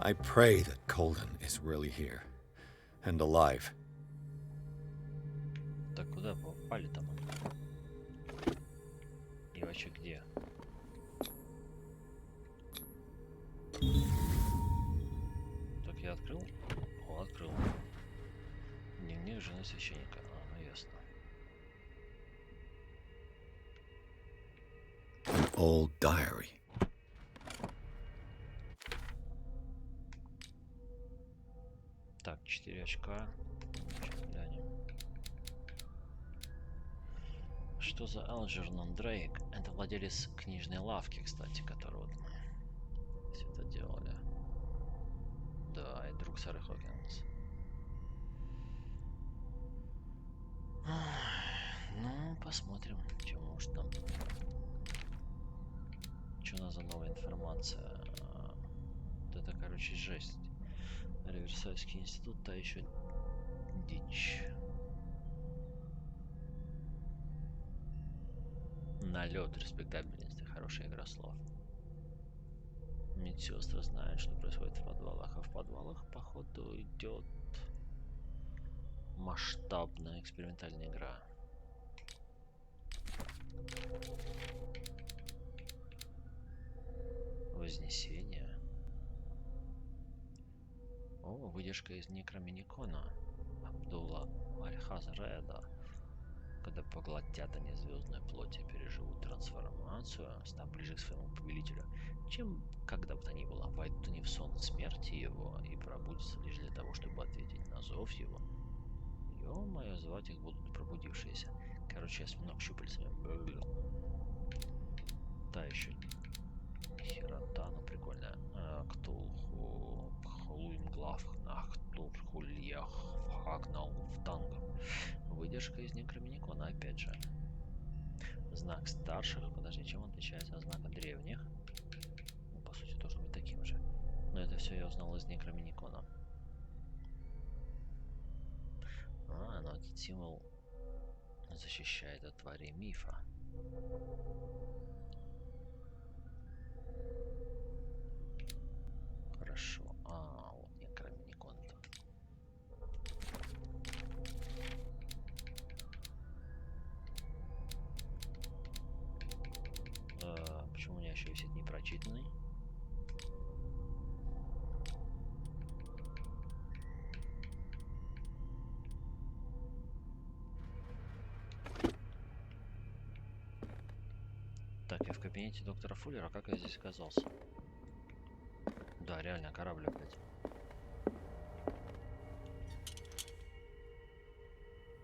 I pray that Colden is really here. And alive. Так куда попали-то мы? И вообще где? Так я открыл? О, открыл. Дневник жены священника. Ага, ясно. An old diary. Так, 4 очка. Сейчас глянем. Что за Элджернон Дрейк? Это владелец книжной лавки, кстати, который вот мы все это делали. Да, и друг Сары Хокинс. Ну, посмотрим, что может там. Что у нас за новая информация? Вот это, короче, жесть. Риверсайдский институт, а еще дичь. Налет, респектабельность, хорошая игра слов. Медсестры знают, что происходит в подвалах, а в подвалах, походу, идет масштабная экспериментальная игра. Вознесение. О, выдержка из Некроминикона. Абдулла Аль-Хазреда. Когда поглотят они звездную плоть и переживут трансформацию, став ближе к своему повелителю, чем когда бы то ни было, войдут они в сон смерти его и пробудятся лишь для того, чтобы ответить на зов его. Ё-моё, звать их будут пробудившиеся. Короче, осьминог щупальцами. Да, еще херота, ну прикольно. Ктулху, Хлуинглав, Нахтурхульях, Хагнал, Втангов. Выдержка из Некроминикона, опять же. Знак старших. Подожди, чем он отличается от знака древних? Ну, по сути, должен быть таким же. Но это все я узнал из Некроминикона. Но этот символ защищает от тварей мифа. Хорошо. Вот Некроминикон-то. Почему у меня еще висит непрочитанный? Так, я в кабинете доктора Фуллера. Как я здесь оказался? Да, реально, корабль опять.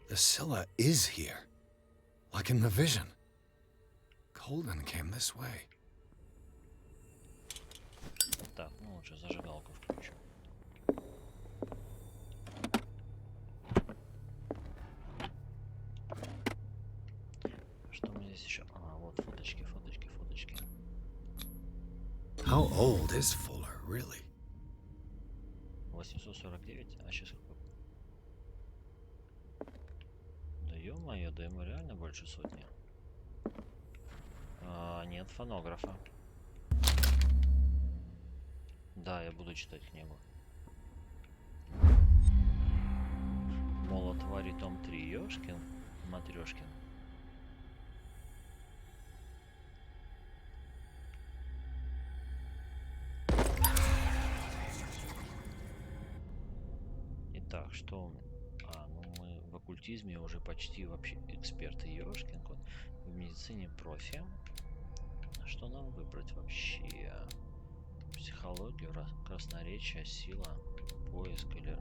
The Scylla is here. Like in the vision. Colden came this way. Так, ну лучше зажигалку включу. Что у меня здесь еще? Вот фоточки, фоточки, фоточки. How old is Fuller, really? 849, а сейчас какой? Да ё-моё, да ему реально больше сотни. Нет фонографа. Да, я буду читать книгу. Молот твари, том 3, ёшкин, матрёшкин. Итак, что... ну мы в оккультизме уже почти вообще эксперты, ёшкин кот. В медицине профи. Что нам выбрать вообще? Психологию, красноречие, сила, поиск или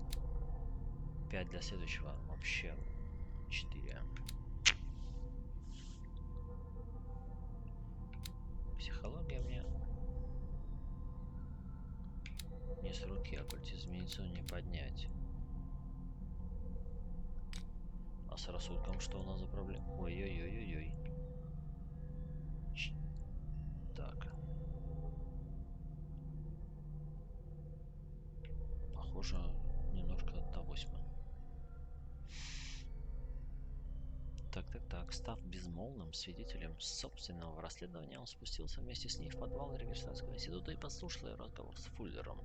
5 для следующего? Вообще 4. Психология мне не с руки, оккультизм медицину не поднять. А с рассудком что у нас за проблема? Ой-ой-ой-ой-ой. Так. Похоже, немножко до 8. Так. Став безмолвным свидетелем собственного расследования, он спустился вместе с ней в подвал Риверсайдского института и подслушал ее разговор с Фуллером.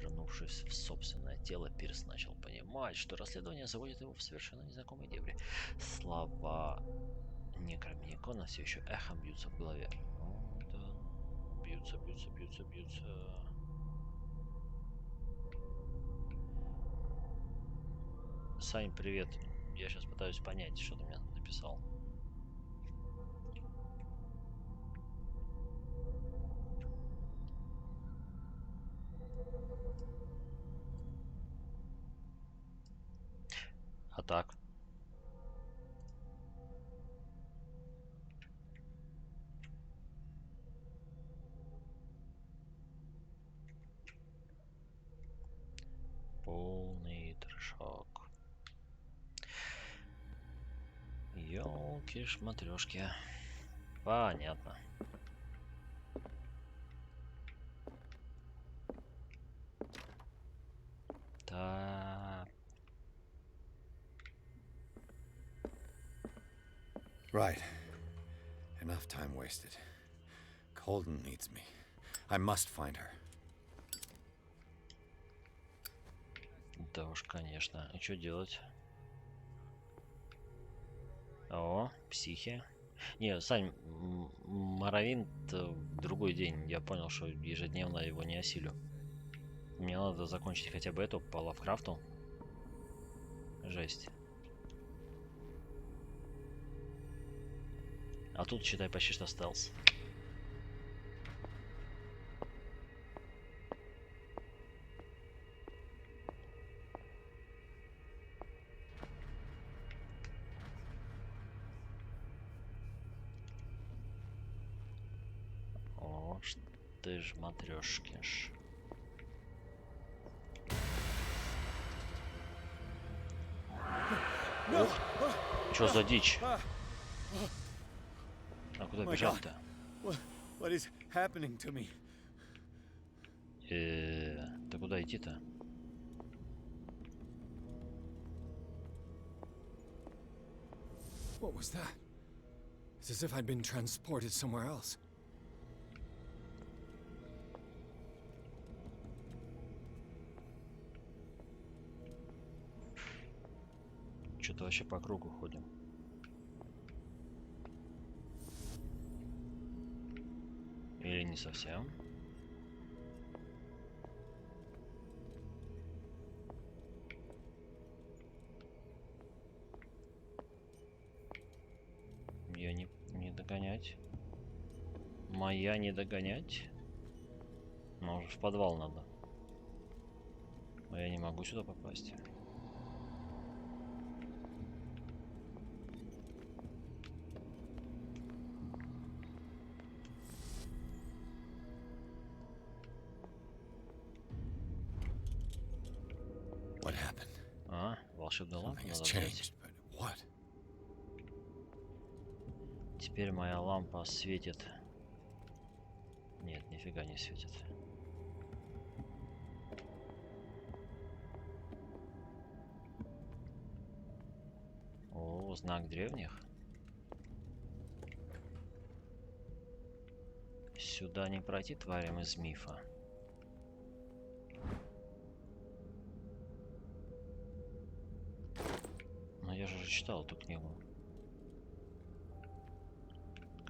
Вернувшись в собственное тело, Пирс начал понимать, что расследование заводит его в совершенно незнакомые дебри. Слова Некромикона все еще эхом бьются в голове. Ну да, бьются. Сань, привет. Я сейчас пытаюсь понять, что ты мне написал. А так? Полный трешок. Ёлки-шматрёшки. Понятно. Так. Right. Enough time wasted. Colden needs me. I must find her. Да уж, конечно. И что делать? О, психи. Не, Сань, Моровинт в другой день. Я понял, что ежедневно его не осилю. Мне надо закончить хотя бы эту по Лавкрафту. Жесть. А тут, считай, почти что стелс. О, ты ж матрешкиш. Ох, чё за дичь? А куда бежать-то? What is happening to me? Да куда идти-то? What was that? It's as if I'd been transported somewhere else. Что-то вообще по кругу ходим. Или не совсем? Я не догонять. Моя не догонять. Но уже в подвал надо. Но я не могу сюда попасть. What happened? А, волшебный лампу Something has надо взять. changed, but what? Теперь моя лампа светит. Нет, нифига не светит. О, знак древних. Сюда не пройти тварям из мифа. Но я же читал эту книгу.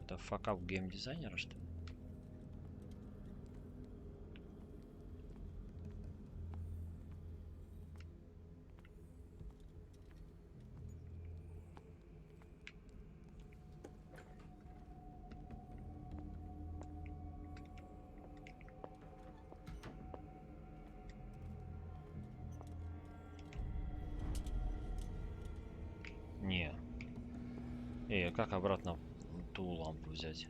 Это факап геймдизайнера, что ли? Не. Эй, а как обратно ту лампу взять?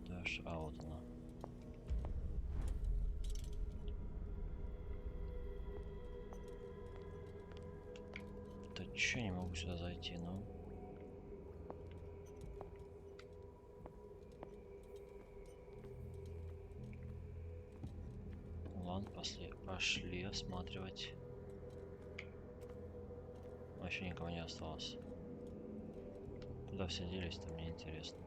Даш, а вот она. Да чё, не могу сюда зайти, ну? Ладно, пошли осматривать. Вообще никого не осталось. Куда все делись-то, мне интересно.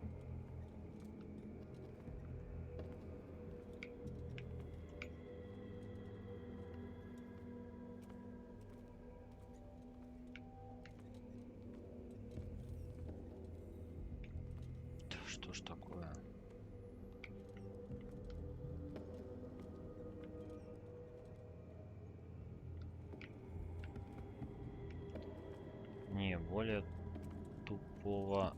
Что ж такое? Не, более тупого.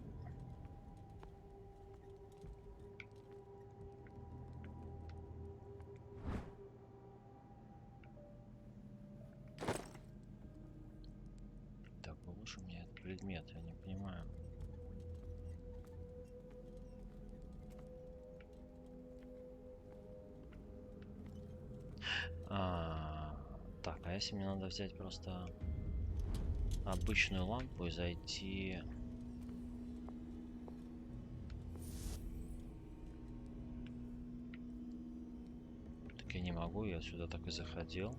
Так, лучше мне этот предмет, я не понимаю. Так, а если мне надо взять просто обычную лампу и зайти... Так я не могу, я сюда так и заходил.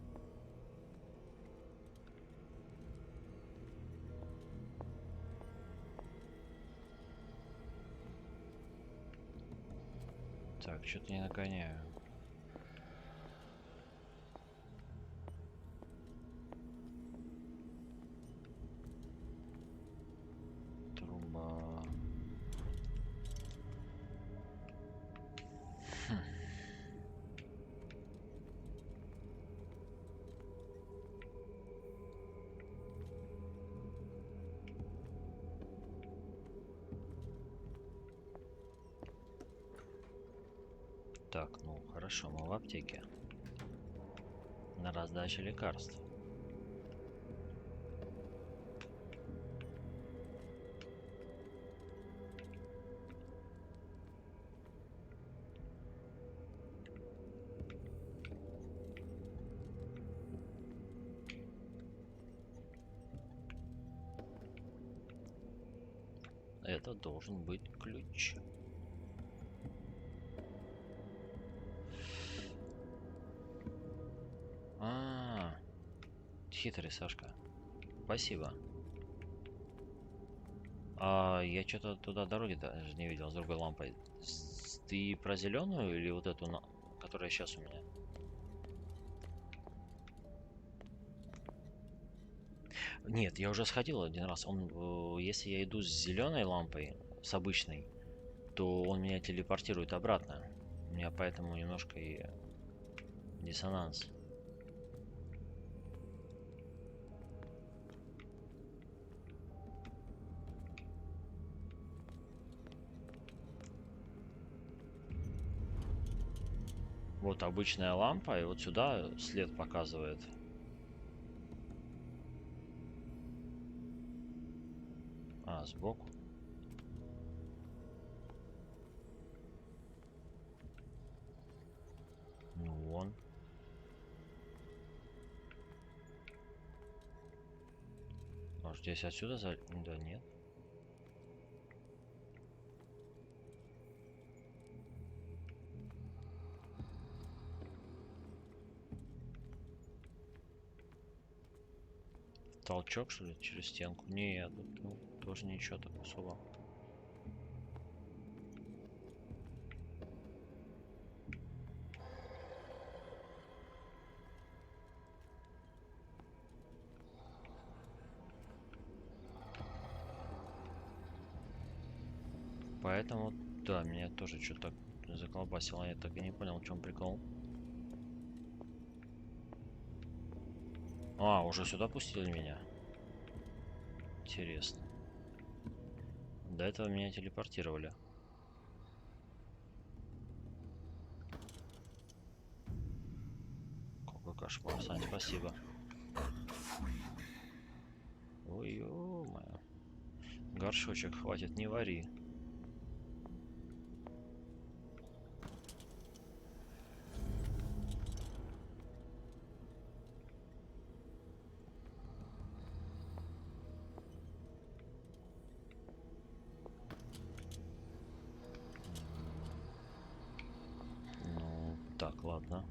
Так, что-то не нагоняю. Труба. Так, ну хорошо, мы в аптеке. На раздаче лекарств. Это должен быть ключ. Хитрый Сашка. Спасибо. Я что-то туда дороги даже не видел с другой лампой. Ты про зеленую или вот эту, которая сейчас у меня? Нет, я уже сходил один раз. Если я иду с зеленой лампой, с обычной, то он меня телепортирует обратно. У меня поэтому немножко и диссонанс. Вот обычная лампа, и вот сюда след показывает. Сбоку. Ну вон. Может здесь отсюда Да нет. Толчок, что ли, через стенку? Нет, ну, тоже ничего так особо. Поэтому, да, меня тоже что-то заколбасило. Я так и не понял, в чем прикол. Уже сюда пустили меня. Интересно. До этого меня телепортировали. Какой кошмар, Сань, спасибо. Ой, ё-моё. Горшочек хватит, не вари. Ну, так, ладно.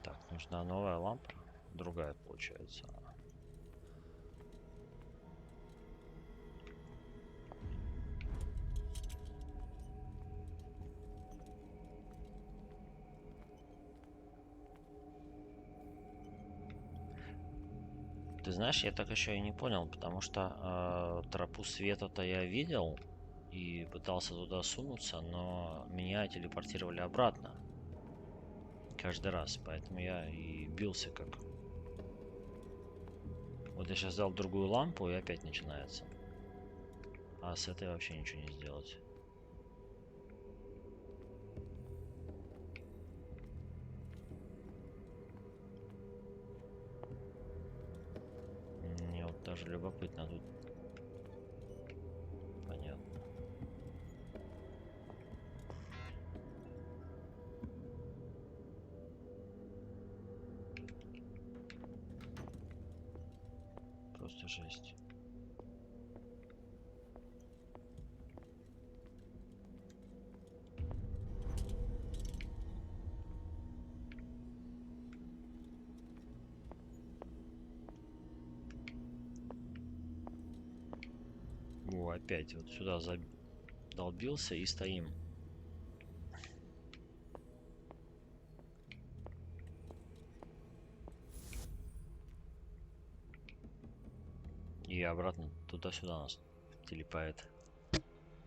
Так, нужна новая лампа. Другая получается. Ты знаешь, я так еще и не понял, потому что тропу света-то я видел и пытался туда сунуться, но меня телепортировали обратно. Каждый раз, поэтому я и бился как... Вот я сейчас взял другую лампу и опять начинается. А с этой вообще ничего не сделать. Мне вот даже любопытно тут. Понятно. Просто жесть. О, опять вот сюда задолбился и стоим. И обратно туда-сюда нас телепает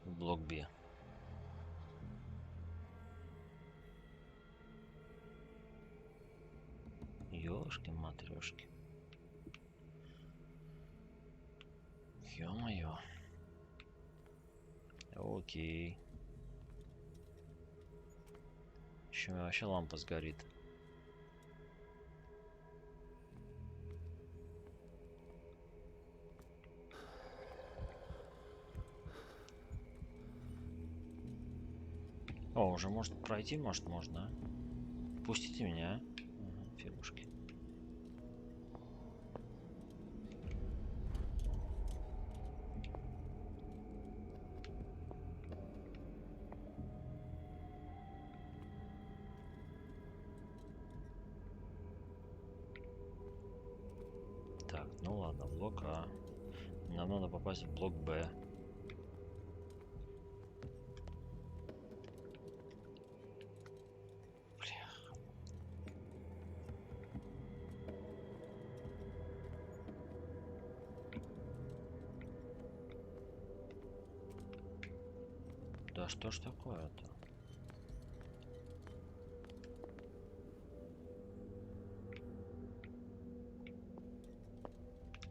в блок Б. Ёшки-матрёшки. Ё-моё. Окей. Еще у меня вообще лампа сгорит. О, уже может пройти, может можно, а? Пустите меня. Ага, фирмушки. Так, ну ладно, блок А. Нам надо попасть в блок Б. Да что ж такое-то?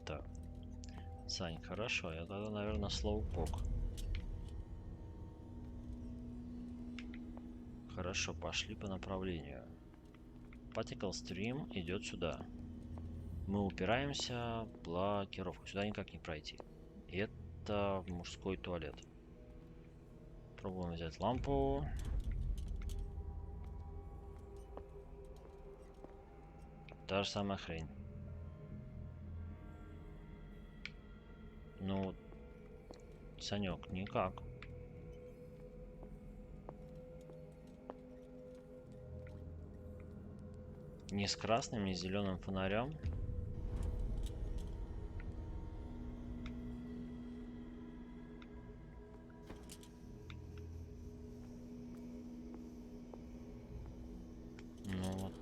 Так. Сань, хорошо, я тогда, наверное, слоупок. Хорошо, пошли по направлению. Particle Stream идет сюда. Мы упираемся в блокировку. Сюда никак не пройти. Это мужской туалет. Пробуем взять лампу. Та же самая хрень. Ну, Санек, никак. Ни с красным, ни с зеленым фонарем. Ну вот.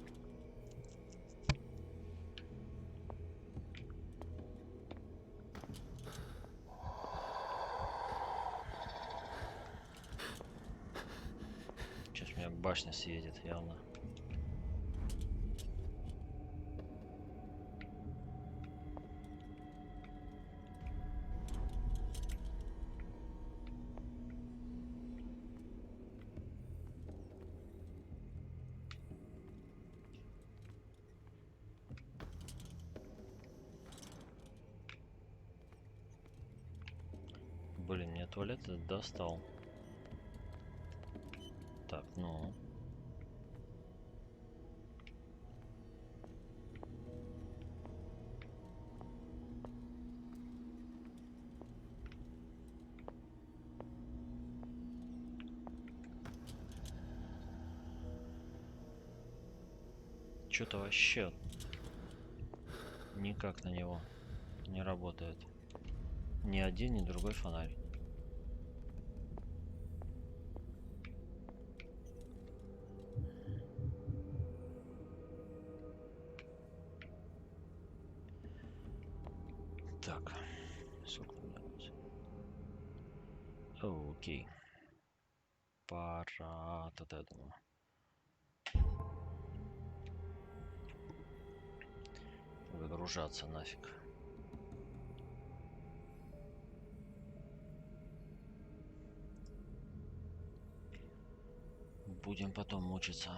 Сейчас у меня башня съедет, явно. Блин, мне туалет этот достал. Так, ну. Что-то вообще никак на него не работает. Ни один, ни другой фонарь. Так. Сколько у меня тут? Окей. Пора тогда, я думаю. Выгружаться нафиг. Будем потом мучиться.